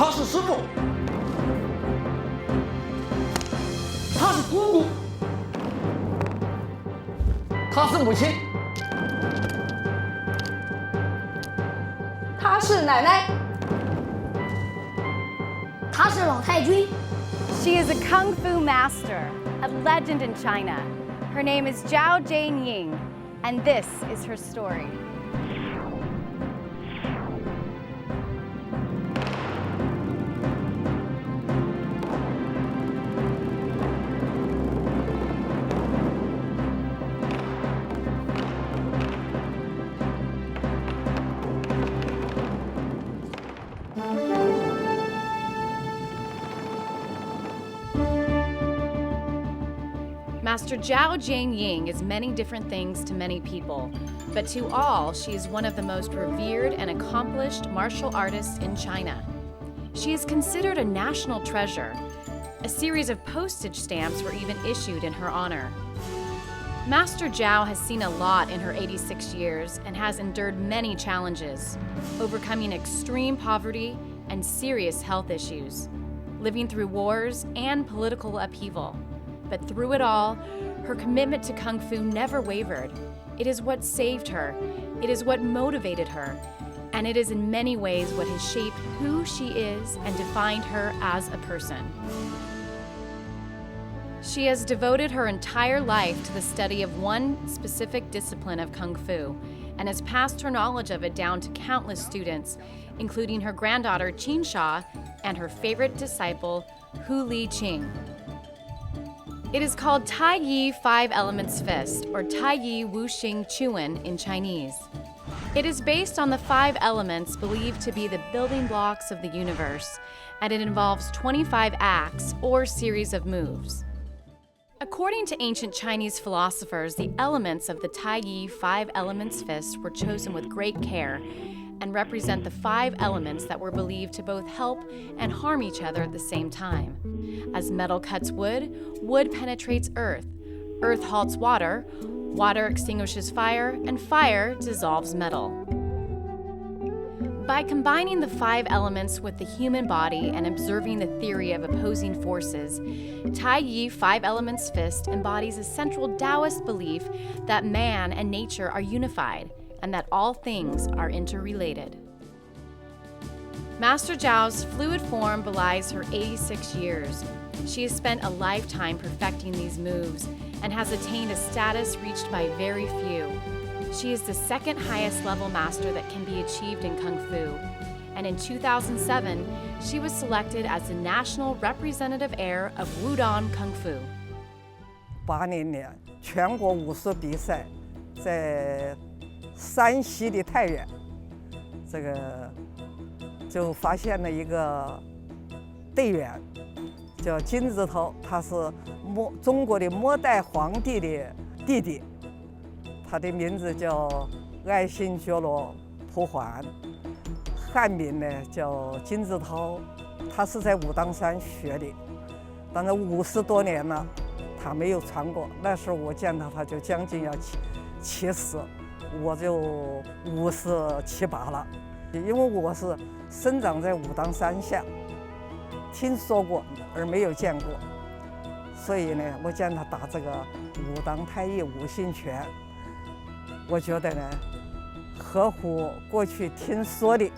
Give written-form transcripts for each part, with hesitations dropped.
他是师傅，他是姑姑，他是母亲，他是奶奶，他是老太君。 She is a Kung Fu master, a legend in China. Her name is Zhao Jianying, and this is her story. Master Zhao Jianying is many different things to many people, but to all, she is one of the most revered and accomplished martial artists in China. She is considered a national treasure. A series of postage stamps were even issued in her honor. Master Jiao has seen a lot in her 86 years and has endured many challenges, overcoming extreme poverty and serious health issues, living through wars and political upheaval. But through it all, her commitment to Kung Fu never wavered. It is what saved her, it is what motivated her, and it is in many ways what has shaped who she is and defined her as a person. She has devoted her entire life to the study of one specific discipline of Kung Fu and has passed her knowledge of it down to countless students, including her granddaughter Qinsha and her favorite disciple, Hu Li Qing. It is called Tai Yi Five Elements Fist, or Tai Yi Wuxing Chuan in Chinese. It is based on the 5 elements believed to be the building blocks of the universe, and it involves 25 acts or series of moves. According to ancient Chinese philosophers, the elements of the Tai Yi Five Elements Fist were chosen with great care and represent the 5 elements that were believed to both help and harm each other at the same time. As metal cuts wood, wood penetrates earth. Earth halts water, water extinguishes fire, and fire dissolves metal. By combining the 5 elements with the human body and observing the theory of opposing forces, Tai Yi Five Elements Fist embodies a central Taoist belief that man and nature are unified and that all things are interrelated. Master Zhao's fluid form belies her 86 years. She has spent a lifetime perfecting these moves and has attained a status reached by very few. She is the second highest level master that can be achieved in Kung Fu. And in 2007, she was selected as the national representative heir of Wudong Kung Fu. 80年全国武术比赛在山西的太原，这个就发现了一个队员，叫金字头，他是中国的末代皇帝的弟弟，他的名字叫爱新觉罗蒲桓，汉名呢叫金字头，他是在武当山学的，但是50多年了，他没有传过。那时候我见他，他就将近要70，我就57、8了。因为我是生长在武当山下，听说过而没有见过，所以呢，我见他打这个武当太乙五星拳，我觉得呢，合乎过去听说的，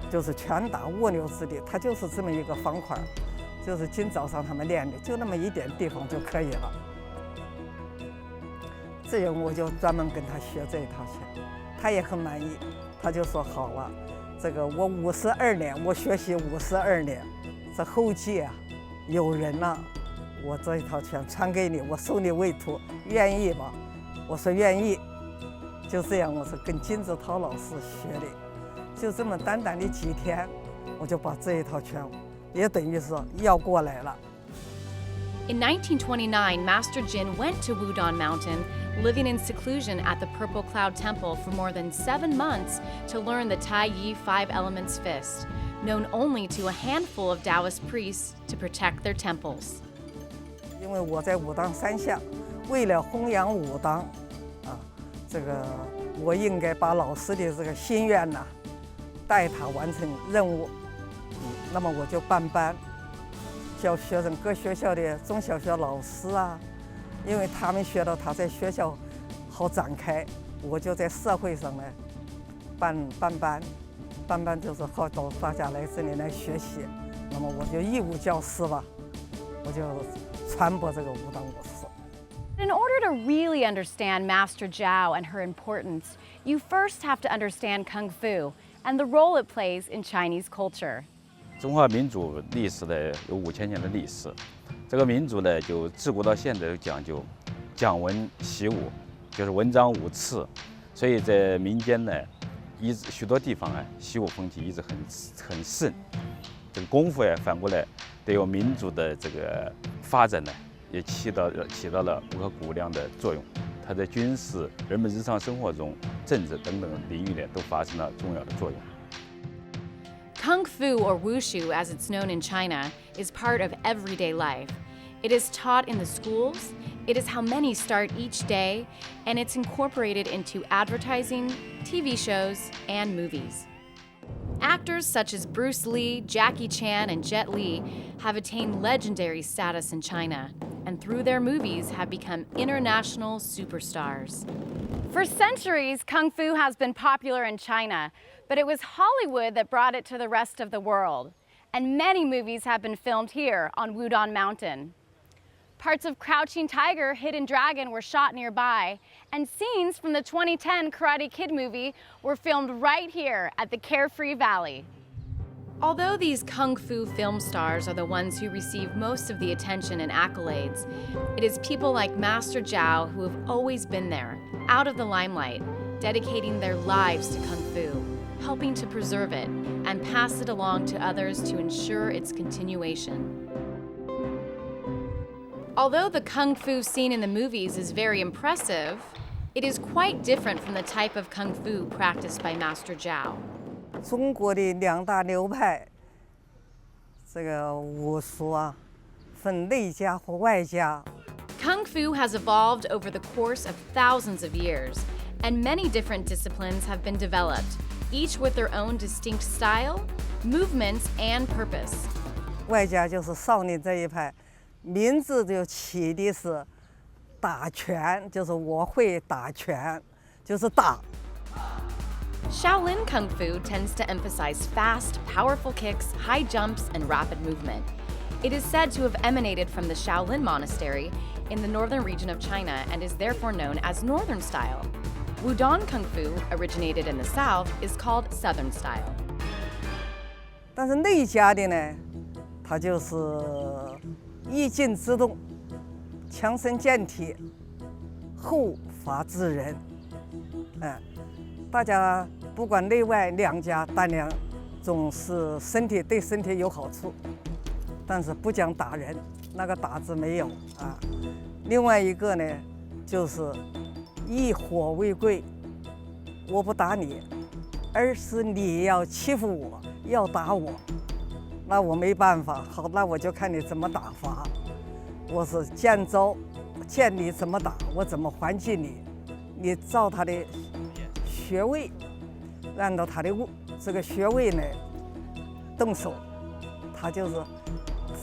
就是拳打五牛之力，他就是这么一个方块，就是今早上他们练的，就那么一点地方就可以了。这样我就专门跟他学这一套拳，他也很满意，他就说好了。这个我52年，我学习52年，这后继啊，有人了，我这一套拳传给你，我收你为徒，愿意吗？我说愿意。就这样，我是跟金子涛老师学的，就这么短短的几天，我就把这一套拳，也等于是要过来了。In 1929, Master Jin went to Wudang Mountain, living in seclusion at the Purple Cloud Temple for more than 7 months to learn the Tai Yi Five Elements Fist, known only to a handful of Taoist priests to protect their temples. 因为我在武当山下，为了弘扬武当，这个我应该把老师的这个心愿呐，带他完成任务。那么我就办班，教学生，各学校的中小学老师啊，因为他们学到他在学校好展开，我就在社会上呢办班就是好到大家来这里来学习，那么我就义务教师吧，我就传播这个武当武术。In order to really understand Master Jiao and her importance, you first have to understand Kung Fu and the role it plays in Chinese culture. 中华民族历史呢有5000年的历史，这个民族呢就自古到现在都讲究讲文习武，就是文章武次，所以在民间呢，许多地方啊习武风气一直很盛。这个功夫呀，反过来对我民族的这个发展呢。也起到了不可估量的作用，它在军事、人们日常生活中、政治等等领域呢，都发生了重要的作用。Kung Fu, or Wushu as it's known in China, is part of everyday life. It is taught in the schools, it is how many start each day, and it's incorporated into advertising, TV shows, and movies. Actors such as Bruce Lee, Jackie Chan, and Jet Li have attained legendary status in China, and through their movies have become international superstars. For centuries, Kung Fu has been popular in China, but it was Hollywood that brought it to the rest of the world, and many movies have been filmed here on Wudang Mountain. Parts of Crouching Tiger, Hidden Dragon were shot nearby, and scenes from the 2010 Karate Kid movie were filmed right here at the Carefree Valley. Although these Kung Fu film stars are the ones who receive most of the attention and accolades, it is people like Master Zhao who have always been there, out of the limelight, dedicating their lives to Kung Fu, helping to preserve it, and pass it along to others to ensure its continuation. Although the Kung Fu seen in the movies is very impressive, it is quite different from the type of Kung Fu practiced by Master Jiao. 中国的2大流派，这个武术啊，分内家和外家。Kung Fu has evolved over the course of thousands of years, and many different disciplines have been developed, each with their own distinct style, movements, and purpose. 外家就是少林这一派。 名字就起的是打拳，就是我会打拳，就是打。Shaolin Kung Fu tends to emphasize fast, powerful kicks, high jumps, and rapid movement. It is said to have emanated from the Shaolin Monastery in the northern region of China and is therefore known as Northern Style. Wudong Kung Fu, originated in the south, is called Southern Style. 但是内家的呢，它就是 意静自动，强身健体，后发制人。大家不管内外2家单两，总是对身体有好处，但是不讲打人，那个打字没有啊。另外一个呢，就是以火为贵，我不打你，而是你要欺负我，要打我。 那我没办法，好，那我就看你怎么打法。我是见招，见你怎么打，我怎么还击你。你照他的穴位，按照他的这个穴位呢动手，他就是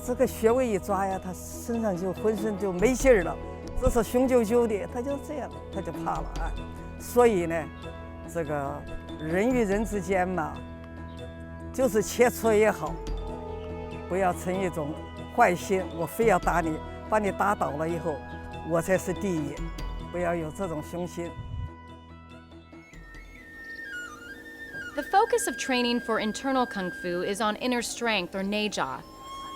这个穴位一抓呀，他身上就浑身就没劲儿了，这是雄赳赳的，他就这样，他就怕了啊。所以呢，这个人与人之间嘛，就是切磋也好。 不要存一种坏心，我非要打你，把你打倒了以后，我才是第一，不要有这种雄心。 The focus of training for internal Kung Fu is on inner strength, or neijia.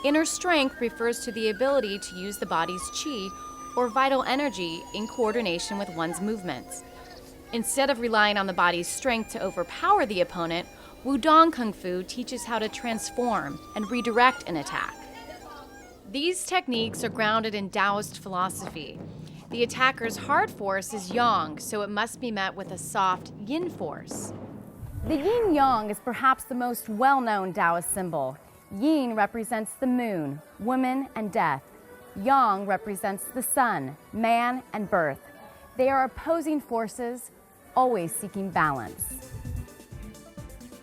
Inner strength refers to the ability to use the body's qi, or vital energy, in coordination with one's movements. Instead of relying on the body's strength to overpower the opponent, Wudong Kung Fu teaches how to transform and redirect an attack. These techniques are grounded in Taoist philosophy. The attacker's hard force is yang, so it must be met with a soft yin force. The yin-yang is perhaps the most well-known Taoist symbol. Yin represents the moon, woman, and death. Yang represents the sun, man, and birth. They are opposing forces, always seeking balance.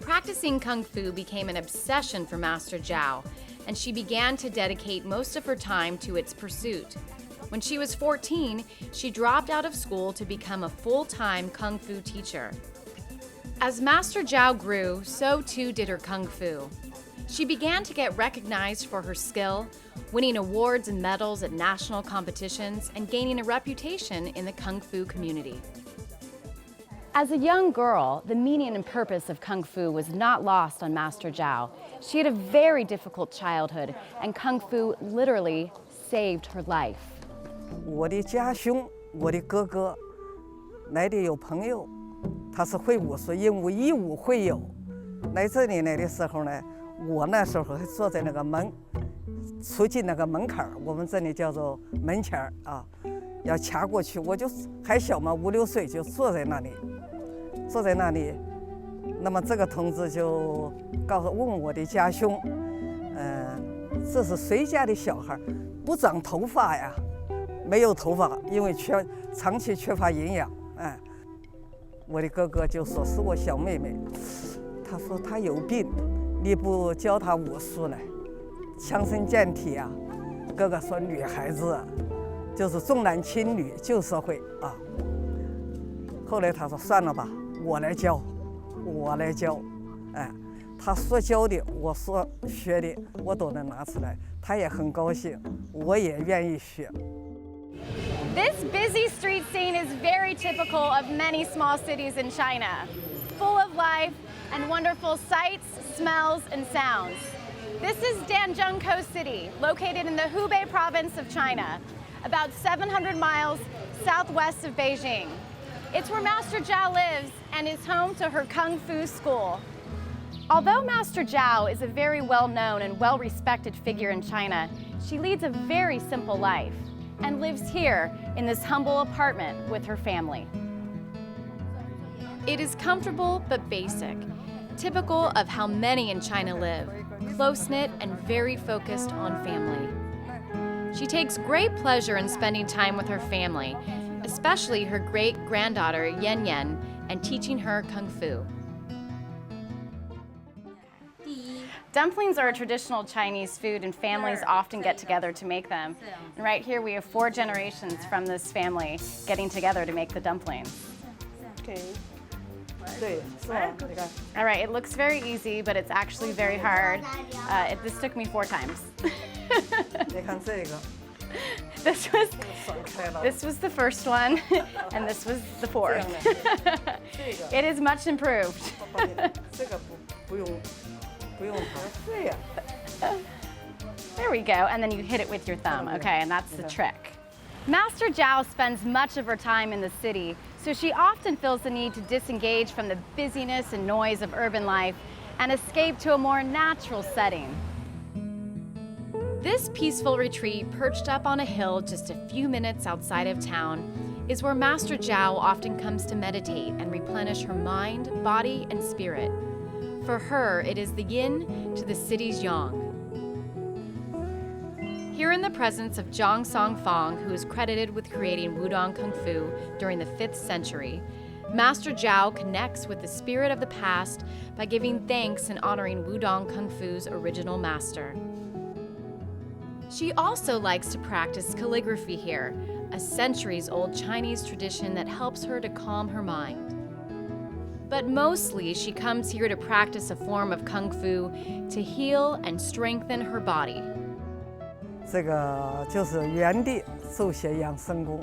Practicing Kung Fu became an obsession for Master Zhao, and she began to dedicate most of her time to its pursuit. When she was 14, she dropped out of school to become a full-time Kung Fu teacher. As Master Jiao grew, so too did her Kung Fu. She began to get recognized for her skill, winning awards and medals at national competitions, and gaining a reputation in the Kung Fu community. As a young girl, the meaning and purpose of Kung Fu was not lost on Master Jiao. She had a very difficult childhood, and Kung Fu literally saved her life. 我的家兄，我的哥哥，那里有朋友，他是会武术，因为义武会友。来这里来的时候呢，我那时候还坐在那个出进那个门槛儿，我们这里叫做门前儿啊，要掐过去，我就还小嘛，5、6岁就坐在那里。那么这个同志就问我的家兄，这是谁家的小孩？不长头发呀？没有头发，因为长期缺乏营养。我的哥哥就说是我小妹妹，他说她有病，你不教她武术呢，强身健体啊。哥哥说女孩子就是重男轻女，旧社会啊。后来他说算了吧，我来教。他说教的，我说学的，我都能拿出来，他也很高兴，我也愿意学。 This busy street scene is very typical of many small cities in China, full of life and wonderful sights, smells, and sounds. This is Danjiangkou City, located in the Hubei province of China, about 700 miles southwest of Beijing. It's where Master Jiao lives and is home to her Kung Fu school. Although Master Jiao is a very well-known and well-respected figure in China, she leads a very simple life and lives here in this humble apartment with her family. It is comfortable but basic, typical of how many in China live, close-knit and very focused on family. She takes great pleasure in spending time with her family, especially her great-granddaughter Yan, and teaching her Kung Fu. Dumplings are a traditional Chinese food, and families often get together to make them. And right here we have 4 generations from this family getting together to make the dumplings. Okay. All right, it looks very easy, but it's actually very hard. This took me 4 times. This was the first one, and this was the 4th. It is much improved. There we go, and then you hit it with your thumb, okay, and that's the trick. Master Jiao spends much of her time in the city, so she often feels the need to disengage from the busyness and noise of urban life and escape to a more natural setting. This peaceful retreat, perched up on a hill just a few minutes outside of town, is where Master Jiao often comes to meditate and replenish her mind, body, and spirit. For her, it is the yin to the city's yang. Here in the presence of Zhang Songfang, who is credited with creating Wudang Kung Fu during the 5th century, Master Jiao connects with the spirit of the past by giving thanks and honoring Wudang Kung Fu's original master. She also likes to practice calligraphy here, a centuries-old Chinese tradition that helps her to calm her mind. But mostly, she comes here to practice a form of Kung Fu to heal and strengthen her body. 这个就是原地做些养生功，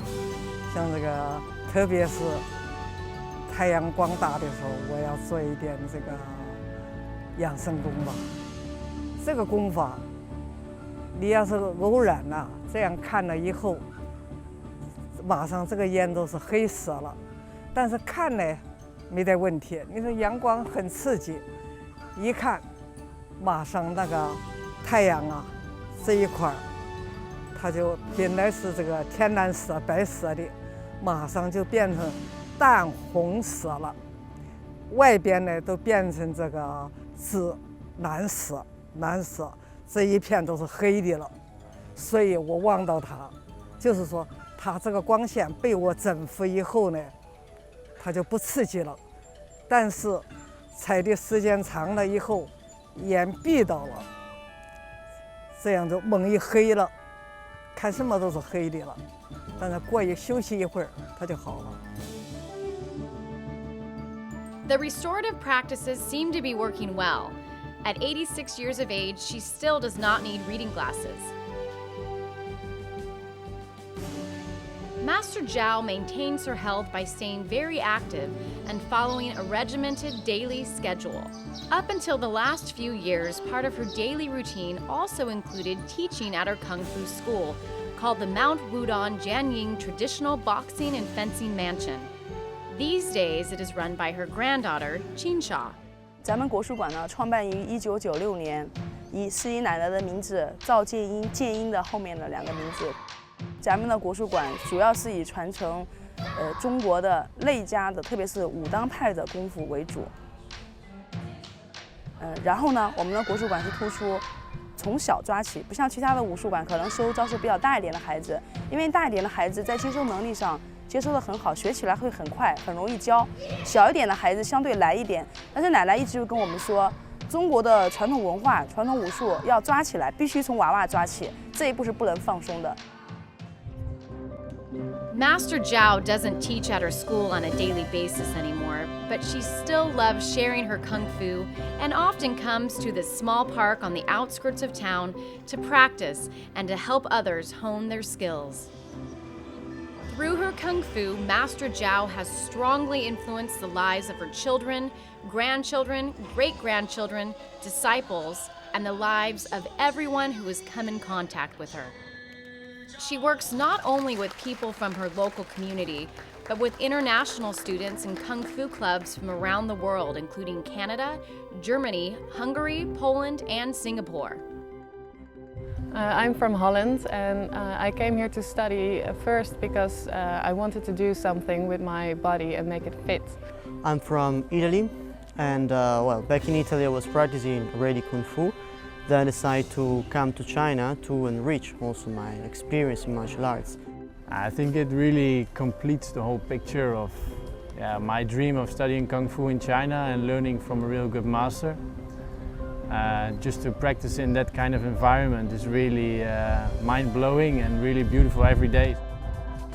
像这个，特别是太阳光大的时候，我要做一点这个养生功吧。这个功法，你要是偶然呐，这样看了以后，马上这个烟都是黑死了。但是看呢，没得问题。你说阳光很刺激，一看，马上那个太阳啊这一块儿。 它就本来是这个天蓝色、白色的，马上就变成淡红色了。外边呢都变成这个紫蓝色，这一片都是黑的了。所以我望到它，就是说它这个光线被我整复以后呢，它就不刺激了。但是踩的时间长了以后，眼闭到了，这样就蒙一黑了，看什么都是黑的了。但是休息一会儿，它就好了。The restorative practices seem to be working well. At 86 years of age, she still does not need reading glasses. Master Jiao maintains her health by staying very active and following a regimented daily schedule. Up until the last few years, part of her daily routine also included teaching at her Kung Fu school, called the Mount Wudang Jianying Traditional Boxing and Fencing Mansion. These days, it is run by her granddaughter, Qinsha. 咱们国术馆呢，创办于1996年，是以奶奶的名字赵建英，建英的后面的2个名字。咱们的国术馆主要是以传承中国的内家的，特别是武当派的功夫为主。然后呢，我们的国术馆是突出从小抓起，不像其他的武术馆可能收招数比较大一点的孩子，因为大一点的孩子在接收能力上接收得很好，学起来会很快，很容易教。小一点的孩子相对来一点，但是奶奶一直跟我们说，中国的传统文化、传统武术要抓起来，必须从娃娃抓起，这一步是不能放松的。Master Zhao doesn't teach at her school on a daily basis anymore, but she still loves sharing her kung fu and often comes to this small park on the outskirts of town to practice and to help others hone their skills. Through her kung fu, Master Jiao has strongly influenced the lives of her children, grandchildren, great-grandchildren, disciples, and the lives of everyone who has come in contact with her. She works not only with people from her local community, but with international students in kung fu clubs from around the world, including Canada, Germany, Hungary, Poland, and Singapore. I'm from Holland, and I came here to study first because I wanted to do something with my body and make it fit. I'm from Italy, and back in Italy I was practicing already Kung Fu. Then I decided to come to China to enrich also my experience in martial arts. I think it really completes the whole picture of my dream of studying Kung Fu in China and learning from a real good master. Just to practice in that kind of environment is really mind-blowing and really beautiful every day.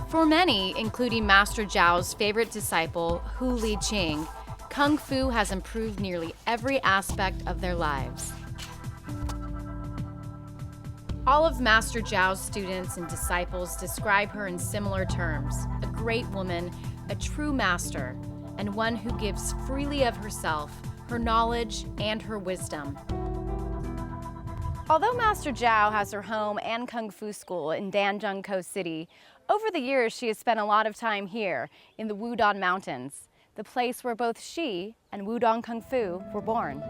For many, including Master Zhao's favorite disciple, Hu Liqing, Kung Fu has improved nearly every aspect of their lives. All of Master Zhao's students and disciples describe her in similar terms: a great woman, a true master, and one who gives freely of herself, her knowledge, and her wisdom. Although Master Jiao has her home and Kung Fu school in Danjiangkou City, over the years she has spent a lot of time here in the Wudang Mountains, the place where both she and Wudong Kung Fu were born.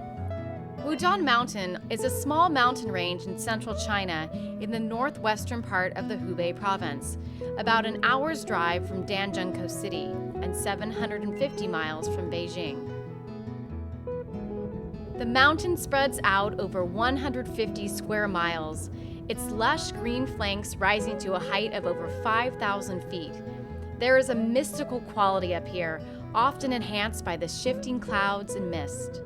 Wudang Mountain is a small mountain range in central China in the northwestern part of the Hubei province, about an hour's drive from Danjiangkou City and 750 miles from Beijing. The mountain spreads out over 150 square miles, its lush green flanks rising to a height of over 5,000 feet. There is a mystical quality up here, often enhanced by the shifting clouds and mist.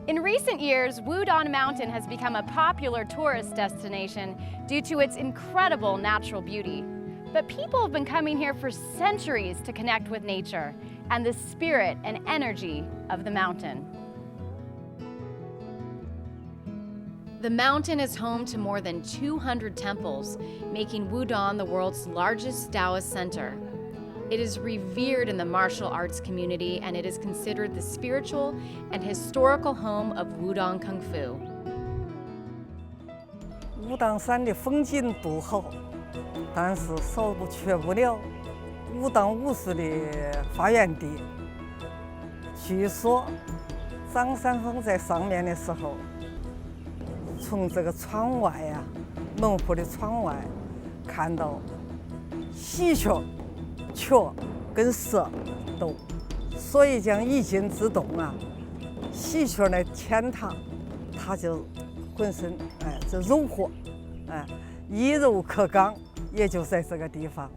In recent years, Wudang Mountain has become a popular tourist destination due to its incredible natural beauty. But people have been coming here for centuries to connect with nature and the spirit and energy of the mountain. The mountain is home to more than 200 temples, making Wudong the world's largest Taoist center. It is revered in the martial arts community, and it is considered the spiritual and historical home of Wudong Kung Fu. 武当山的风景独好，但是少不缺不了武当武士的发源地。据说张三丰在上面的时候，从这个窗外呀，门户的窗外看到喜鹊、雀跟蛇斗，所以讲一静自动啊，喜鹊来牵它，它就浑身就柔和，一柔克刚，也就在这个地方。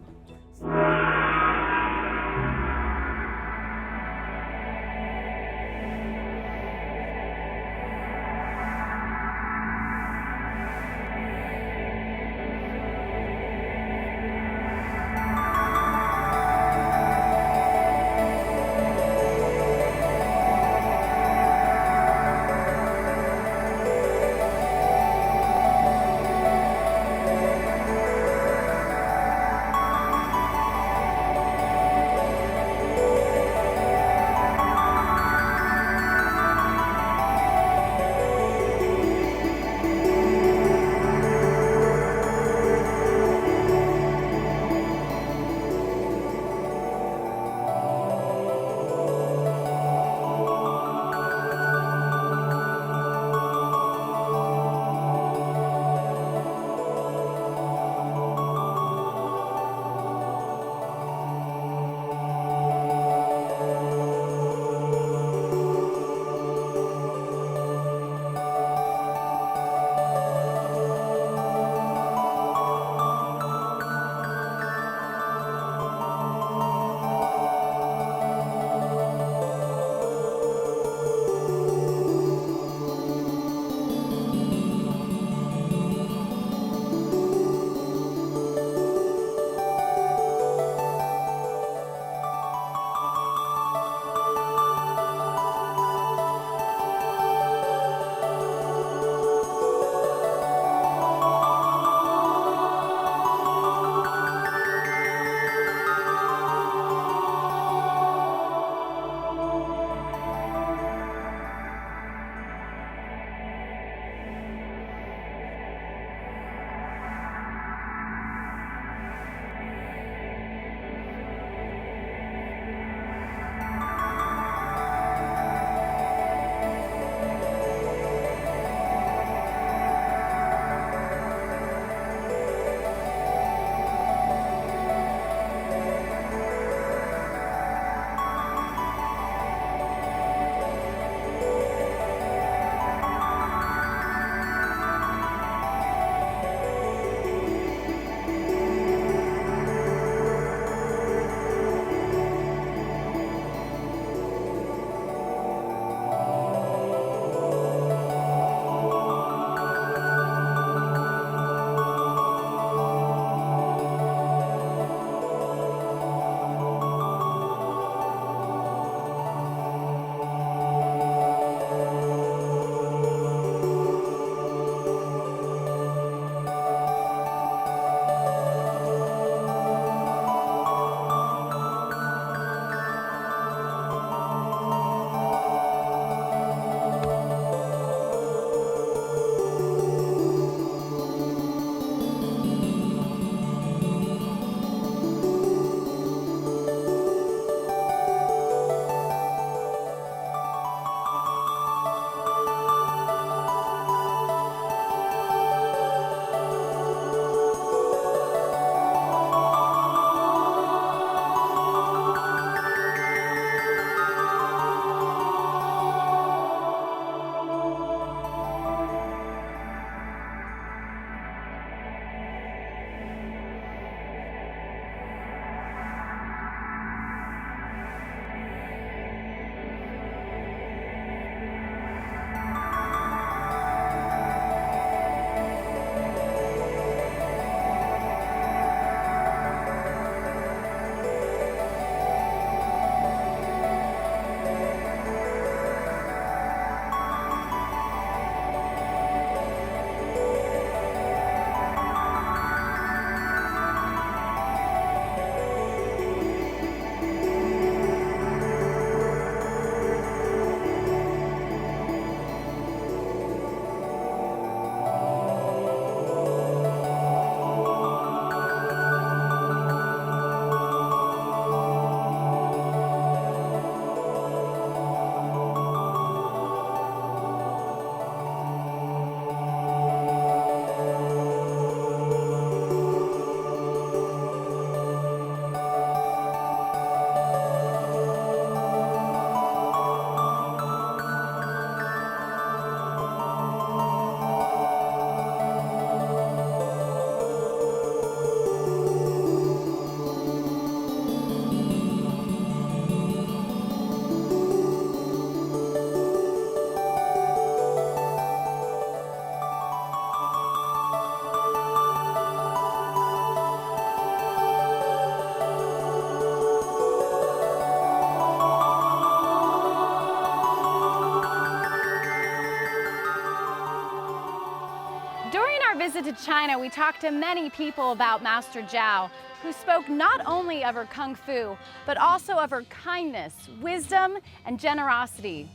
our visit to China, we talked to many people about Master Jiao, who spoke not only of her Kung Fu, but also of her kindness, wisdom, and generosity.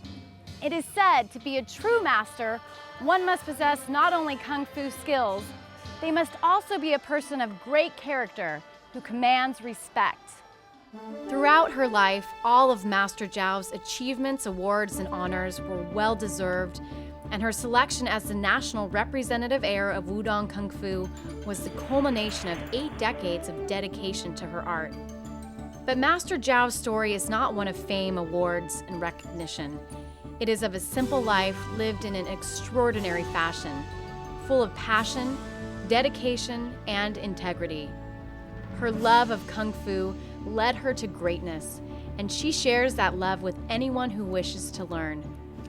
It is said to be a true master, one must possess not only Kung Fu skills, they must also be a person of great character who commands respect. Throughout her life, all of Master Jiao's achievements, awards, and honors were well-deserved, and her selection as the national representative heir of Wudong Kung Fu was the culmination of 8 decades of dedication to her art. But Master Jiao's story is not one of fame, awards, and recognition. It is of a simple life lived in an extraordinary fashion, full of passion, dedication, and integrity. Her love of Kung Fu led her to greatness, and she shares that love with anyone who wishes to learn.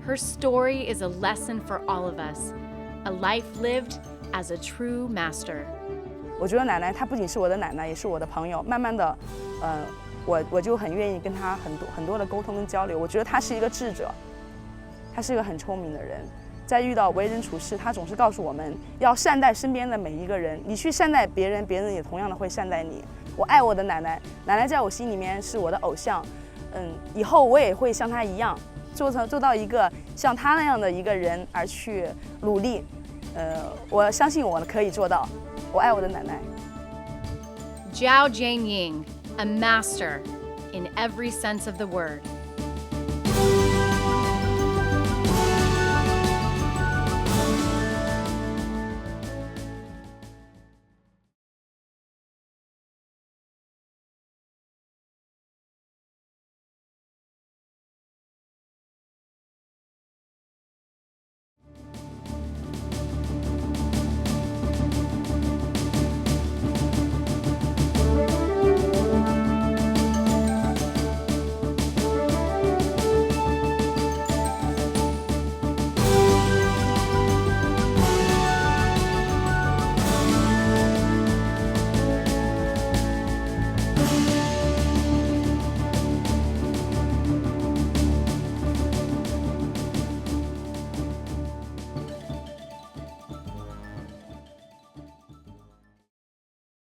Her story is a lesson for all of us, a life lived as a true master. 我觉得奶奶她不仅是我的奶奶，也是我的朋友。慢慢的，我就很愿意跟她很多的沟通跟交流。我觉得她是一个智者，她是一个很聪明的人。在遇到为人处事，她总是告诉我们要善待身边的每一个人。你去善待别人，别人也同样的会善待你。我爱我的奶奶，奶奶在我心里面是我的偶像。以后我也会像她一样。做到一个像他那样的一个人而去努力，我相信我可以做到。我爱我的奶奶。Zhao Jianying, a master in every sense of the word.